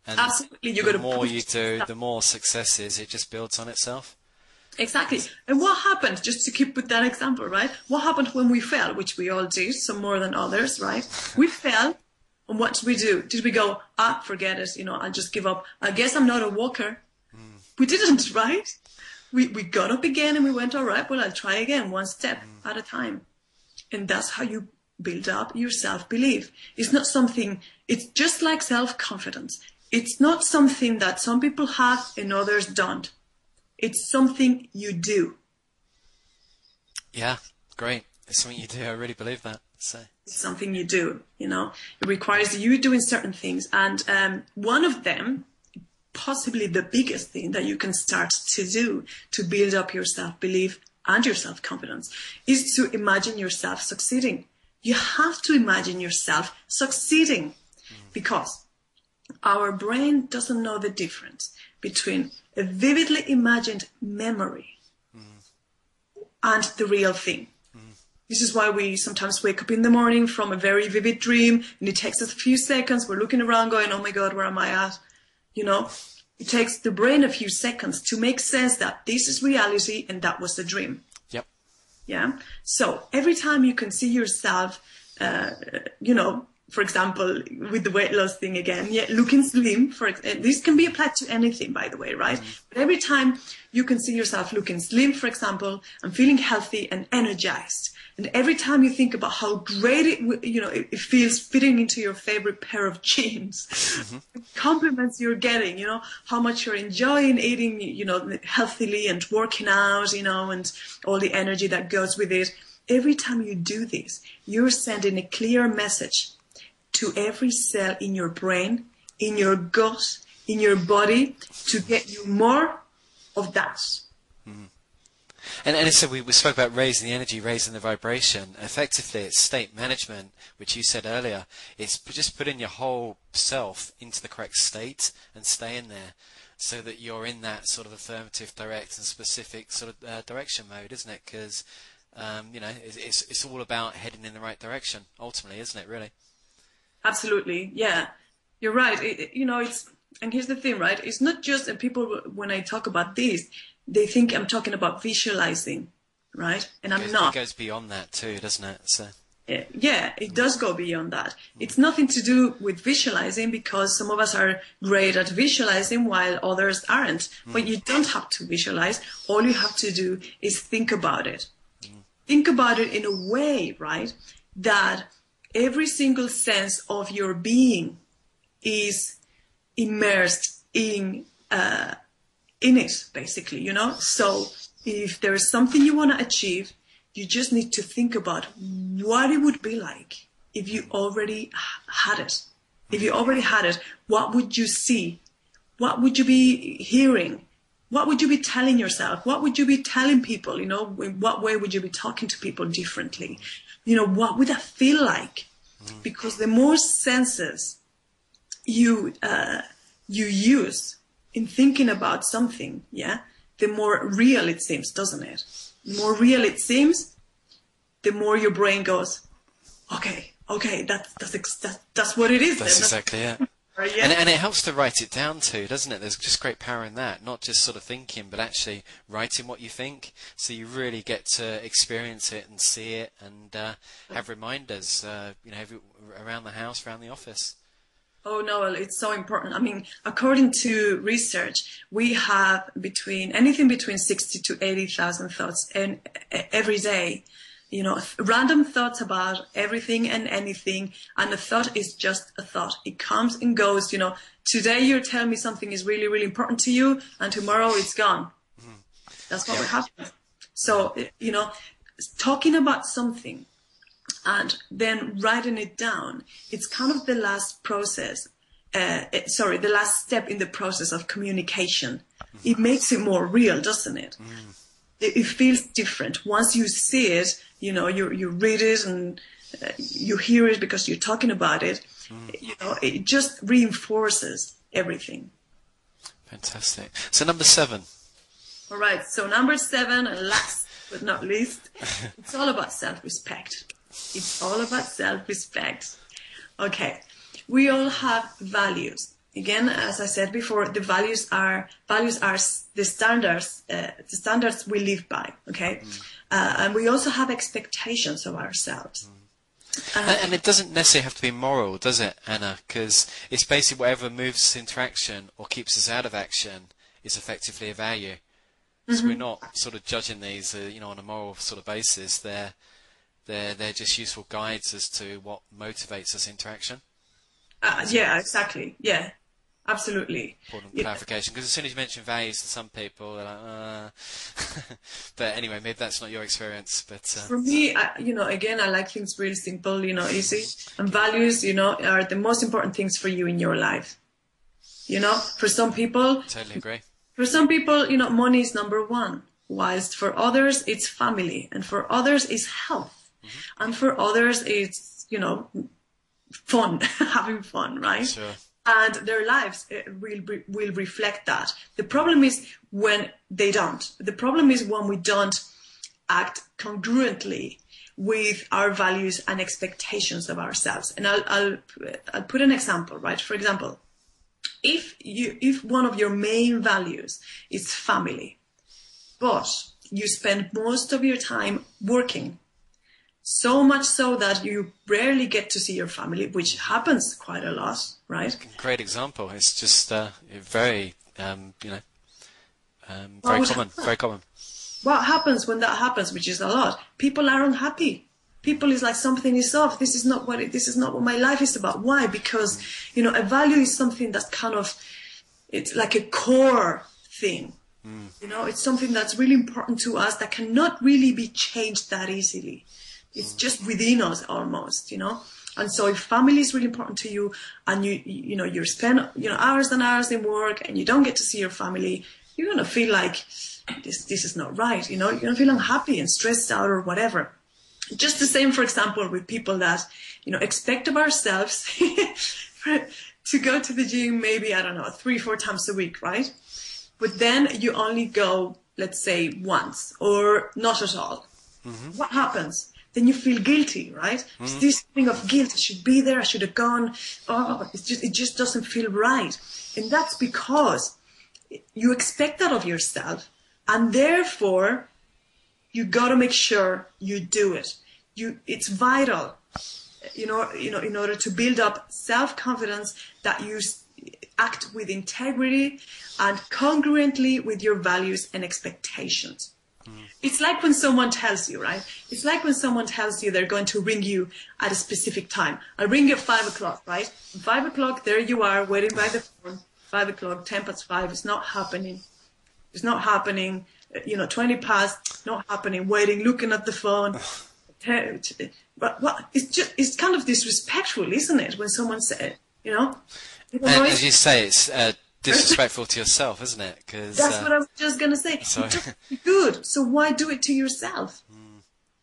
And absolutely. The more you do, the more success is. It just builds on itself. Exactly. And what happened, just to keep with that example, right? What happened when we fell, which we all did, some more than others, right? We fell, and what did we do? Did we go, forget it, I'll just give up. I guess I'm not a walker. We didn't, right? We got up again and we went, all right, well, I'll try again, one step at a time. And that's how you build up your self-belief. It's just like self-confidence. It's not something that some people have and others don't. It's something you do. Yeah, great. It's something you do. I really believe that. So it's something you do, It requires you doing certain things. And one of them, possibly the biggest thing that you can start to do to build up your self-belief and your self-confidence is to imagine yourself succeeding. You have to imagine yourself succeeding because our brain doesn't know the difference between a vividly imagined memory and the real thing. This is why we sometimes wake up in the morning from a very vivid dream and it takes us a few seconds. We're looking around going, oh my God, where am I at? You know, it takes the brain a few seconds to make sense that this is reality and that was the dream. Yep. Yeah. So every time you can see yourself, you know, for example, with the weight loss thing again, looking slim, this can be applied to anything, by the way, right? But every time you can see yourself looking slim, for example, and feeling healthy and energized, and every time you think about how great it feels fitting into your favorite pair of jeans, the compliments you're getting, you know, how much you're enjoying eating, you know, healthily and working out, you know, and all the energy that goes with it. Every time you do this, you're sending a clear message to every cell in your brain, in your gut, in your body, to get you more of that. And so we spoke about raising the energy, raising the vibration. Effectively, it's state management, which you said earlier. It's just putting your whole self into the correct state and staying there so that you're in that sort of affirmative, direct and specific sort of direction mode, isn't it? Because, you know, it's all about heading in the right direction, ultimately, isn't it, really? Absolutely, yeah. You're right. You know, and here's the thing, right? It's not just, and people, when I talk about this, they think I'm talking about visualizing, right? And I'm not. It goes beyond that too, doesn't it? So. Yeah, it does go beyond that. It's nothing to do with visualizing because some of us are great at visualizing while others aren't. But you don't have to visualize. All you have to do is think about it. Think about it in a way, right, that every single sense of your being is immersed in it, basically, you know? So if there is something you want to achieve, you just need to think about what it would be like if you already had it. If you already had it, what would you see? What would you be hearing? What would you be telling yourself? What would you be telling people? You know, in what way would you be talking to people differently? You know, what would that feel like? Because the more senses you use in thinking about something, yeah, the more real it seems, doesn't it? The more real it seems, the more your brain goes, okay, that's what it is. That's exactly it. Yeah. And it helps to write it down too, doesn't it? There's just great power in that, not just sort of thinking, but actually writing what you think, so you really get to experience it and see it, and have reminders, you know, around the house, around the office. Oh, Noel, it's so important. I mean, according to research, we have anything between 60 to 80,000 thoughts every day. You know, random thoughts about everything and anything. And a thought is just a thought. It comes and goes. You know, today you're telling me something is really, really important to you, and tomorrow it's gone. That's what happens. So, you know, talking about something and then writing it down, it's kind of the last process. The last step in the process of communication. It makes it more real, doesn't it? It feels different. Once you see it, you know, you read it and you hear it because you're talking about it. You know, it just reinforces everything. Fantastic. So number 7. All right. So number 7, and last but not least, it's all about self-respect. It's all about self-respect. Okay. We all have values. Again, as I said before, the values are the standards we live by. Okay, and we also have expectations of ourselves. And it doesn't necessarily have to be moral, does it, Anna? Because it's basically whatever moves us into action or keeps us out of action is effectively a value. So we're not sort of judging these, you know, on a moral sort of basis. They're just useful guides as to what motivates us into action. Yeah, exactly. Yeah. Absolutely. Important clarification, because as soon as you mention values to some people, they're like, but anyway, maybe that's not your experience. But for me, you know, again, I like things really simple, you know, easy. And values, you know, are the most important things for you in your life. You know, for some people, Totally agree. Money is number one, whilst for others it's family, and for others it's health, and for others it's, fun, having fun, right? Sure. And their lives will reflect that. The problem is when they don't. The problem is when we don't act congruently with our values and expectations of ourselves. And I'll put an example, right? For example, if one of your main values is family, but you spend most of your time working, so much so that you rarely get to see your family, which happens quite a lot, right? Great example. It's just very, very common. Very common. What happens when that happens, which is a lot? People are unhappy. People is like, something is off. This is not what my life is about. Why? Because a value is something that's it's like a core thing. It's something that's really important to us that cannot really be changed that easily. It's just within us almost, And so if family is really important to you, and you spend hours and hours in work, and you don't get to see your family, you're gonna feel like this is not right. You're gonna feel unhappy and stressed out or whatever. Just the same, for example, with people that expect of ourselves to go to the gym maybe 3-4 times a week, right? But then you only go, let's say, once or not at all. What happens? Then you feel guilty, right? It's this thing of guilt. I should be there. I should have gone. Oh, it just doesn't feel right. And that's because you expect that of yourself, and therefore you got to make sure you do it. It's vital, in order to build up self-confidence, that you act with integrity and congruently with your values and expectations. It's like when someone tells you, right? It's like when someone tells you they're going to ring you at a specific time. I'll ring you at 5 o'clock, right? 5 o'clock, there you are, waiting by the phone. 5 o'clock, 5:10, it's not happening. It's not happening. 20 past, not happening. Waiting, looking at the phone. But it's kind of disrespectful, isn't it? When someone says, And as you say, it's disrespectful to yourself, isn't it? That's what I was just going to say. Sorry. It doesn't feel good. So why do it to yourself?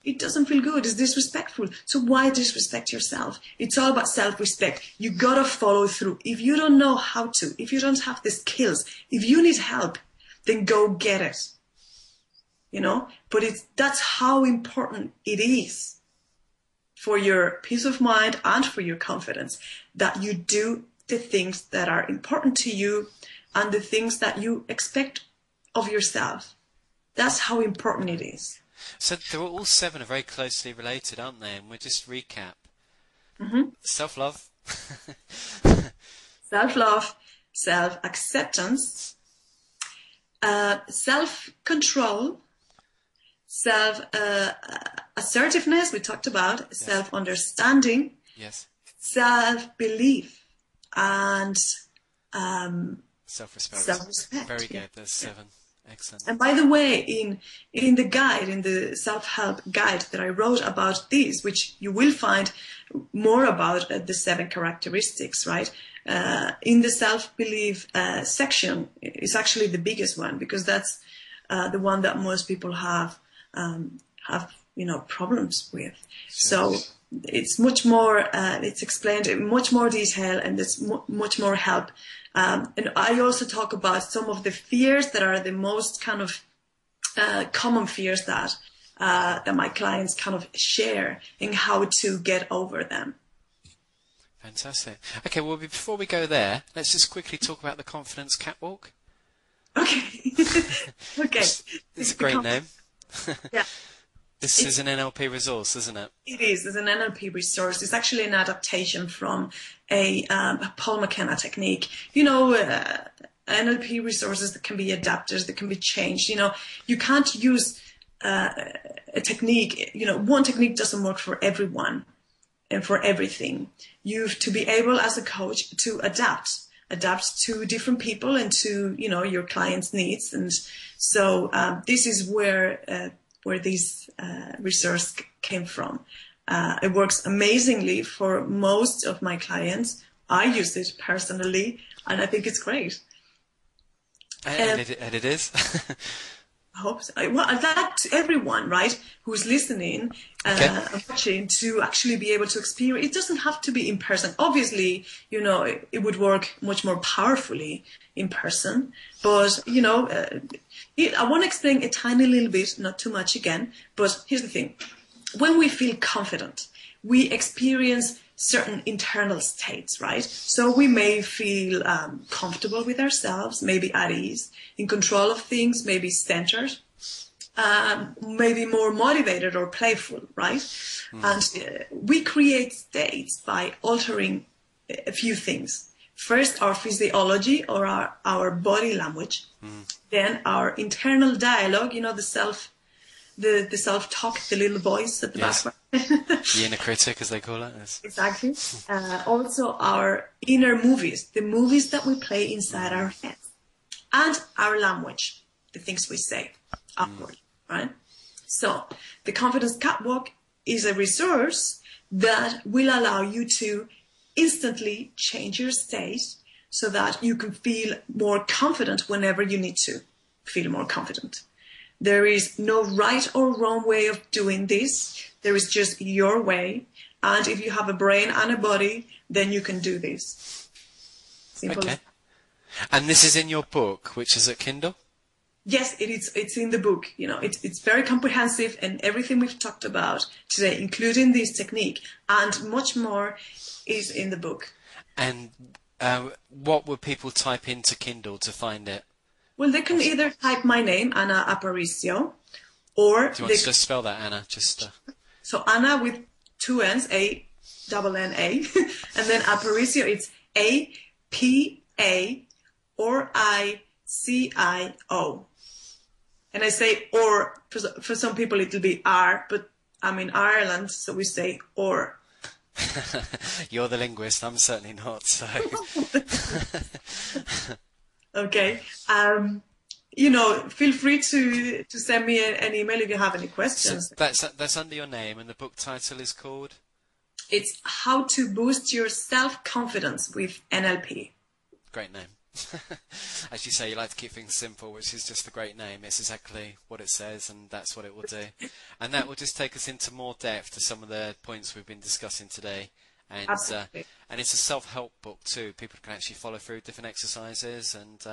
It doesn't feel good. It's disrespectful. So why disrespect yourself? It's all about self-respect. You got to follow through. If you don't know how to, if you don't have the skills, if you need help, then go get it. But that's how important it is for your peace of mind and for your confidence, that you do the things that are important to you and the things that you expect of yourself. That's how important it is. So they're all 7 are very closely related, aren't they? And we'll just recap. Self-love. Self-love, self-acceptance, self-control, self-assertiveness, we talked about, yes. Self-understanding, yes. Self-belief, and self-respect. Very good. There's 7. Excellent. And by the way, in the guide, in the self-help guide that I wrote about these, which you will find more about the 7 characteristics, right? In the self-belief section is actually the biggest one, because that's the one that most people have problems with. Sure. So it's much more, it's explained in much more detail, and there's much more help. And I also talk about some of the fears that are the most kind of common fears that my clients kind of share, and how to get over them. Fantastic. Okay, well, before we go there, let's just quickly talk about the confidence catwalk. Okay. Okay. It's a great name. Yeah. This is an NLP resource, isn't it? It is. It's an NLP resource. It's actually an adaptation from a Paul McKenna technique. NLP resources that can be adapted, that can be changed. You can't use a technique. One technique doesn't work for everyone and for everything. You have to be able, as a coach, to adapt to different people and to your clients' needs. And so this is where this resource came from. It works amazingly for most of my clients, I use it personally, and I think it's great. And it is. I hope so. Well, I'd like everyone, right, who's listening and watching to actually be able to experience. It doesn't have to be in person. Obviously, it would work much more powerfully in person. But, I want to explain a tiny little bit, not too much again. But here's the thing. When we feel confident, we experience certain internal states, right? So we may feel comfortable with ourselves, maybe at ease, in control of things, maybe centered, maybe more motivated or playful, right? And we create states by altering a few things. First, our physiology or our body language, then our internal dialogue, the self-talk, the little voice at the background. The inner critic, as they call it. Yes. Exactly. Also our inner movies, the movies that we play inside our heads. And our language, the things we say upward, right? So the Confidence Catwalk is a resource that will allow you to instantly change your state so that you can feel more confident whenever you need to feel more confident. There is no right or wrong way of doing this. There is just your way. And if you have a brain and a body, then you can do this. Simple. Okay. And this is in your book, which is at Kindle? Yes, it is. It's in the book. It's very comprehensive, and everything we've talked about today, including this technique and much more, is in the book. And what would people type into Kindle to find it? Well, they can either type my name, Anna Aparicio, or... Do you want to just spell that, Anna? So Anna with two N's, A-double-N-A, and then Aparicio, it's A-P-A-R-I-C-I-O. And I say or, for some people it'll be R, but I'm in Ireland, so we say or. You're the linguist, I'm certainly not, so... Okay. Feel free to send me an email if you have any questions. So that's under your name, and the book title is called? It's How to Boost Your Self-Confidence with NLP. Great name. As you say, you like to keep things simple, which is just a great name. It's exactly what it says, and that's what it will do. And that will just take us into more depth to some of the points we've been discussing today. And it's a self-help book too. People can actually follow through different exercises, and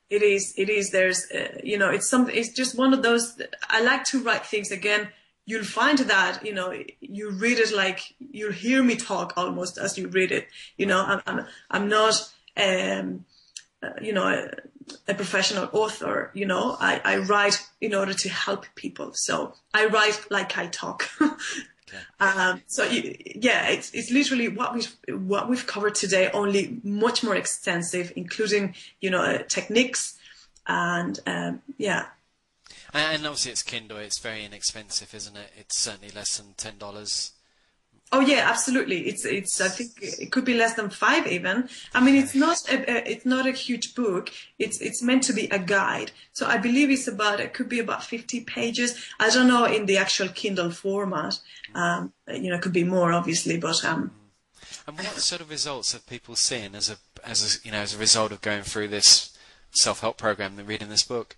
it is. There's, it's just one of those. I like to write things again. You'll find that you read it like you hear me talk almost as you read it. I'm not a professional author. I write in order to help people. So I write like I talk. It's literally what we've covered today, only much more extensive, including techniques and And obviously it's Kindle. It's very inexpensive, isn't it? It's certainly less than $10. Oh yeah, absolutely. It's I think it could be less than $5 even. I mean, it's not a huge book. It's meant to be a guide. So I believe it could be about 50 pages. I don't know in the actual Kindle format. It could be more obviously, but And what sort of results have people seen as a result of going through this self-help program and reading this book?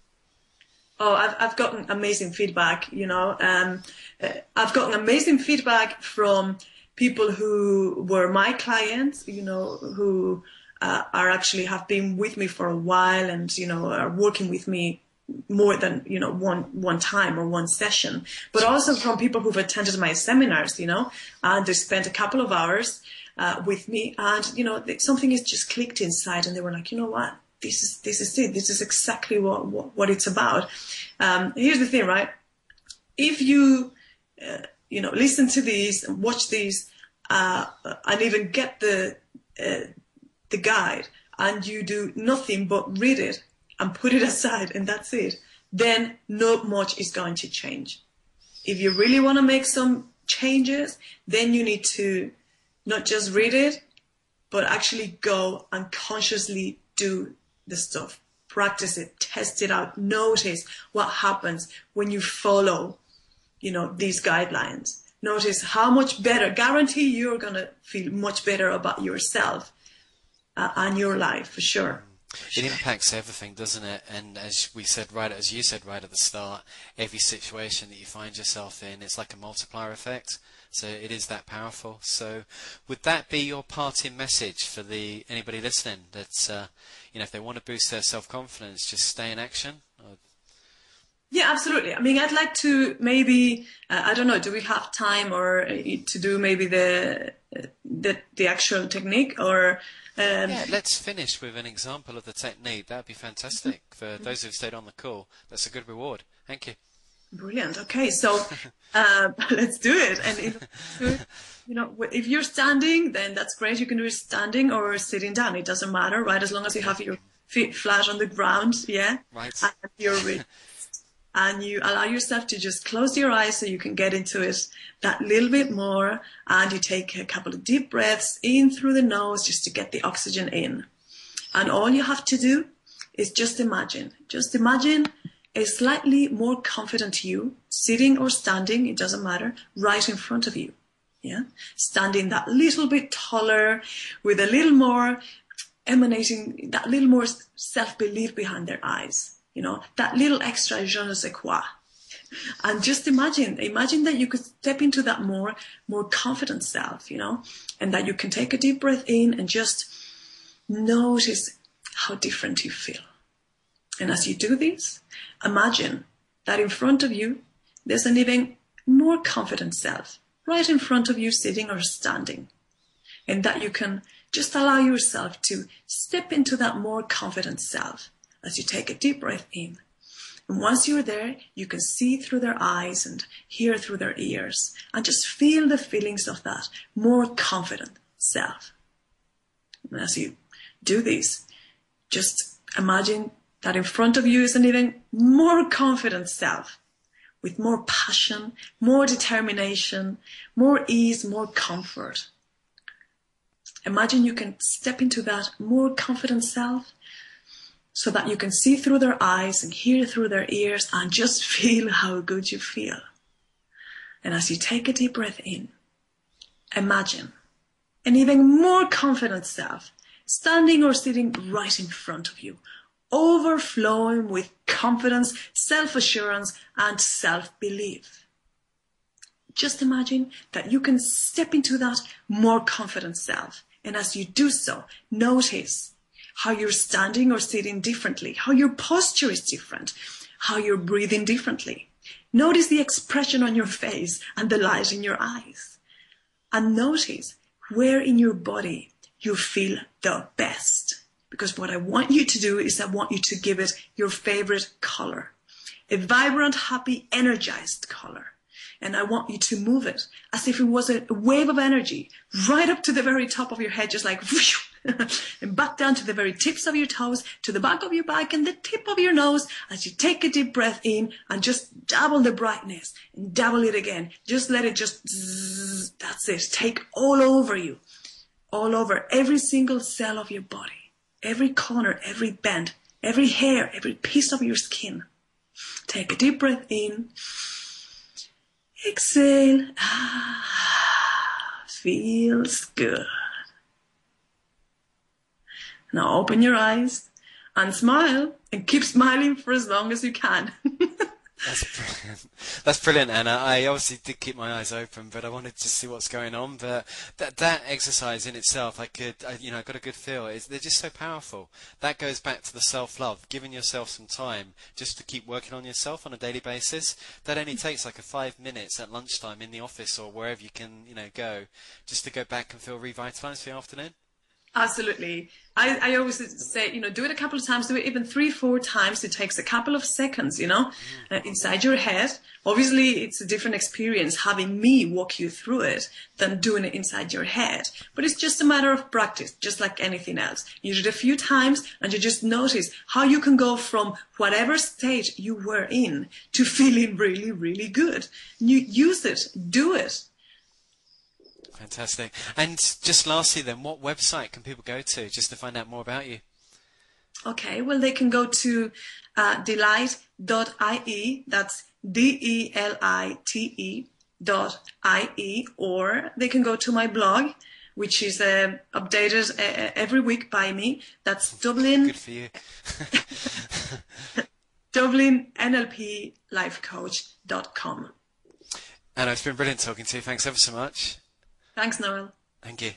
Oh, I've gotten amazing feedback, I've gotten amazing feedback from people who were my clients, who are actually have been with me for a while and, are working with me more than, one time or one session, but also from people who've attended my seminars, and they spent a couple of hours with me and, something has just clicked inside and they were like, you know what? This is it. This is exactly what it's about. Here's the thing, right? If you, listen to these and watch these, and even get the guide, and you do nothing but read it and put it aside, and that's it, then not much is going to change. If you really want to make some changes, then you need to not just read it, but actually go and consciously do the stuff, practice it, test it out, notice what happens when you follow, these guidelines. Notice how much better, guarantee you're going to feel much better about yourself and your life, for sure. It impacts everything, doesn't it? And as you said right at the start, every situation that you find yourself in, it's like a multiplier effect. So it is that powerful. So would that be your parting message for anybody listening, that if they want to boost their self-confidence, just stay in action? Yeah, absolutely. I mean, I'd like to maybe, I don't know, do we have time or to do maybe the actual technique, or... Yeah, let's finish with an example of the technique. That'd be fantastic for those who've stayed on the call. That's a good reward. Thank you. Brilliant. Okay, so let's do it. And if you're standing, then that's great. You can do it standing or sitting down. It doesn't matter, right? As long as you have your feet flat on the ground, yeah. Right. And you allow yourself to just close your eyes so you can get into it that little bit more. And you take a couple of deep breaths in through the nose just to get the oxygen in. And all you have to do is just imagine a slightly more confident you, sitting or standing, it doesn't matter, right in front of you. Yeah, standing that little bit taller, with a little more emanating, that little more self-belief behind their eyes. That little extra je ne sais quoi. And just imagine that you could step into that more confident self, and that you can take a deep breath in and just notice how different you feel. And as you do this, imagine that in front of you, there's an even more confident self, right in front of you, sitting or standing. And that you can just allow yourself to step into that more confident self as you take a deep breath in. And once you're there, you can see through their eyes and hear through their ears, and just feel the feelings of that more confident self. And as you do this, just imagine that in front of you is an even more confident self, with more passion, more determination, more ease, more comfort. Imagine you can step into that more confident self, so that you can see through their eyes and hear through their ears, and just feel how good you feel. And as you take a deep breath in, imagine an even more confident self, standing or sitting right in front of you, overflowing with confidence, self-assurance, and self-belief. Just imagine that you can step into that more confident self. And as you do so, notice how you're standing or sitting differently, how your posture is different, how you're breathing differently. Notice the expression on your face and the light in your eyes. And notice where in your body you feel the best. Because what I want you to do is I want you to give it your favorite color. A vibrant, happy, energized color. And I want you to move it as if it was a wave of energy right up to the very top of your head, just like whoosh, and back down to the very tips of your toes, to the back of your back and the tip of your nose as you take a deep breath in, and just double the brightness and double it again. Just let it just zzz, that's it. Take all over you, all over every single cell of your body, every corner, every bend, every hair, every piece of your skin. Take a deep breath in. Exhale. Feels good. Now open your eyes and smile, and keep smiling for as long as you can. That's brilliant. That's brilliant, Anna. I obviously did keep my eyes open, but I wanted to see what's going on. But that exercise in itself, I got a good feel. They're just so powerful. That goes back to the self-love, giving yourself some time just to keep working on yourself on a daily basis. That only takes like 5 minutes at lunchtime in the office or wherever you can, go, just to go back and feel revitalized for the afternoon. Absolutely. I always say, do it a couple of times, do it even 3-4 times. It takes a couple of seconds, inside your head. Obviously, it's a different experience having me walk you through it than doing it inside your head. But it's just a matter of practice, just like anything else. You do it a few times and you just notice how you can go from whatever state you were in to feeling really, really good. You use it, do it. Fantastic. And just lastly then, what website can people go to just to find out more about you? Okay, well, they can go to delite.ie, that's DELITE.ie, or they can go to my blog, which is updated every week by me. That's Dublin. Good for you. Dublin NLP lifecoach.com. Anna, it's been brilliant talking to you. Thanks ever so much. Thanks, Noel. Thank you.